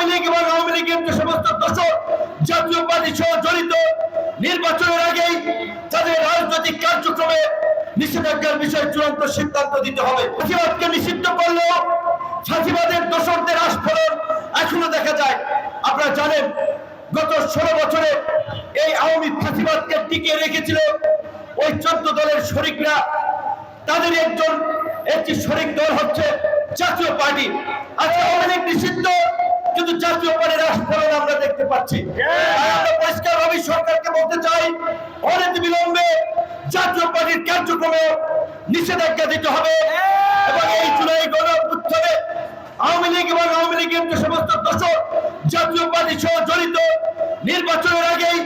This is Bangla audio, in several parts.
আওয়ামী লীগ এবং আওয়ামী লীগের যে সমস্ত দোষর জাতীয় পার্টি সহ জড়িত নির্বাচনের আগেই তাদের রাজনৈতিক কার্যক্রমে নিষেধাজ্ঞার বিষয়ে চূড়ান্ত সিদ্ধান্ত দিতে হবে। ফাঁসিবাদকে নিষিদ্ধ করলেও ফাঁসিবাদের দোষরদের আস্ফোরণ এখনো দেখা যায়। আপনারা জানেন গত 16 বছরে এই আওয়ামী ফাঁসিবাদকে টিকিয়ে রেখেছিল ওই 14 দলের শরিকরা। তাদের একটি শরিক দল হচ্ছে জাতীয় পার্টি। আজকে আওয়ামী লীগ নিষিদ্ধ, কিন্তু জাতীয় পার্টির আস্ফোরণ আমরা দেখতে পাচ্ছি। আমরা পরিষ্কারভাবে সরকারকে বলতে চাই, অনেক বিলম্বে জাতীয় পার্টির কার্যক্রমে নিষেধাজ্ঞা দিতে হবে এবং এই জুলাই গণঅভ্যুত্থানে আওয়ামী লীগ এবং আওয়ামী লীগের যে সমস্ত দোষর জাতীয় পার্টি সহ জড়িত নির্বাচনের আগেই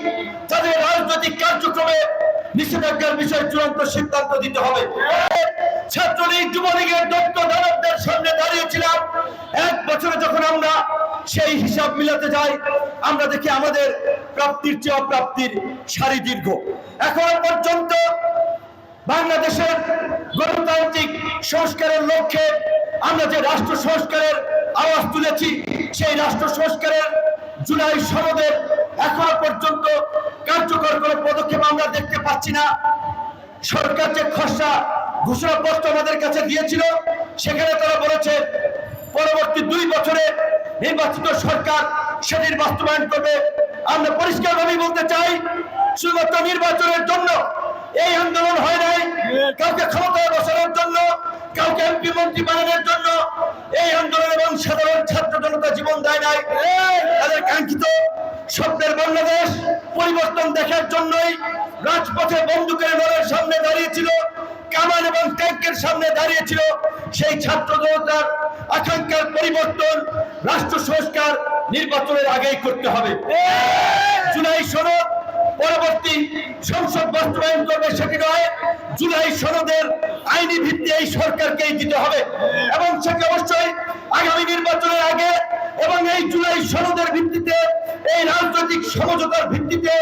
তাদের রাজনৈতিক কার্যক্রমে নিষেধাজ্ঞার বিষয়ে চূড়ান্ত সিদ্ধান্ত দিতে হবে। ছাত্রলীগ যুবলীগের দত্ত দানবদের সামনে দাঁড়িয়েছিলাম। 1 বছরে যখন আমরা সেই হিসাব মিলাতে যাই, আমরা দেখি আমাদের প্রাপ্তির চেয়ে অপ্রাপ্তির সারি দীর্ঘ। এখনো পর্যন্ত বাংলাদেশের গণতান্ত্রিক সংস্কারের লক্ষ্যে আমরা যে রাষ্ট্র সংস্কারের আওয়াজ তুলেছি, সেই রাষ্ট্র সংস্কারের জুলাই সনদের এখনো পর্যন্ত কার্যকর কোনো পদক্ষেপ আমরা দেখতে পাচ্ছি না। সরকার যে খসড়া ঘোষণাপত্র আমাদের কাছে দিয়েছিল, সেখানে তারা বলেছে পরবর্তী 2 বছরে নির্বাচিত সরকার সেটির বাস্তবায়ন করবে। আমরা পরিষ্কারভাবে বলতে চাই, শুধুমাত্র নির্বাচনের জন্য এই আন্দোলন হয় নাই, কাউকে ক্ষমতায় বসানোর জন্য, কাউকে এমপি মন্ত্রী বানানোর জন্য এই আন্দোলন এবং সাধারণ ছাত্র জনতা জীবন দেয় নাই। তাদের কাঙ্ক্ষিত স্বপ্নের বাংলাদেশ পরিবর্তন দেখার জন্যই রাজপথে বন্দুকের নলের সামনে দাঁড়িয়েছিল, কামান এবং ট্যাঙ্কের সামনে দাঁড়িয়েছিল। সেই ছাত্র জনতার আকাঙ্ক্ষার পরিবর্তন রাষ্ট্র সংস্কার নির্বাচনের আগেই করতে হবে। জুলাই সনদ পরবর্তী সংসদ বাস্তবায়ন করবে সেটি নয়, জুলাই সনদের আইনি ভিত্তি এই সরকারকেই দিতে হবে এবং সেটি অবশ্যই আগামী নির্বাচনের আগে এবং এই জুলাই সনদের ভিত্তিতে, এই রাজনৈতিক সমঝোতার ভিত্তিতে,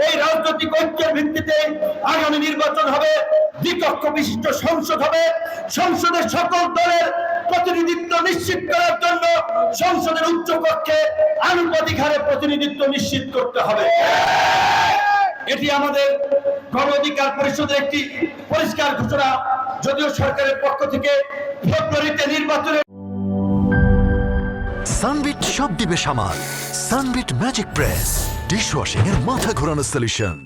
এই রাজনৈতিক ঐক্যের ভিত্তিতে আগামী নির্বাচন হবে। দ্বিকক্ষ বিশিষ্ট সংসদ হবে। সংসদের সকল দলের প্রতিনিধিত্ব নিশ্চিত করার জন্য সংসদের উচ্চ কক্ষে আনুপাতিক হারে প্রতিনিধিত্ব নিশ্চিত করতে হবে। এটি আমাদের গণ অধিকার পরিষদের একটি পরিষ্কার ঘোষণা। যদিও সরকারের পক্ষ থেকে ফেব্রুয়ারিতে নির্বাচনের সানবিট সব দিবে সামাল। সানবিট ম্যাজিক প্রেস ডিশওয়াশিং এর মাথা ঘোরানো সলিউশন।